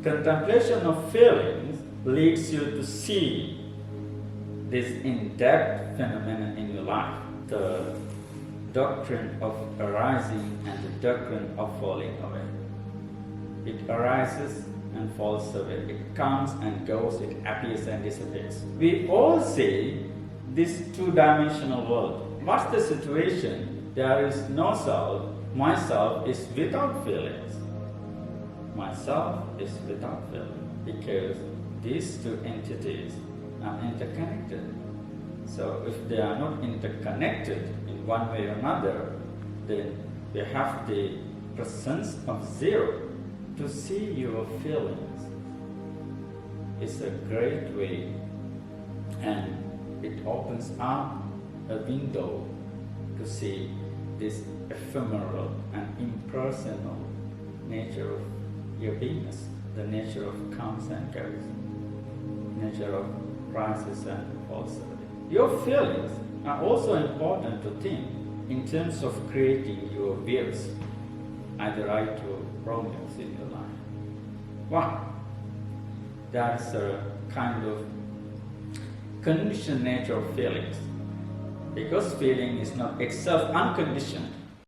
contemplation of feelings leads you to see this in-depth phenomenon in your life, the doctrine of arising and the doctrine of falling away. It arises and falls away. It comes and goes, it appears and disappears. We all see this two-dimensional world. What's the situation? There is no self. Myself is without feelings. Myself is without feeling because these two entities are interconnected. So if they are not interconnected in one way or another, then we have the presence of zero to see your feelings. It's a great way, and it opens up a window to see this ephemeral and impersonal nature of your beingness, the nature of comes and goes, nature of rises and falls away. Your feelings are also important to think in terms of creating your views, either right or wrong views in your life. Why? There is a kind of conditioned nature of feelings. Because feeling is not itself unconditioned,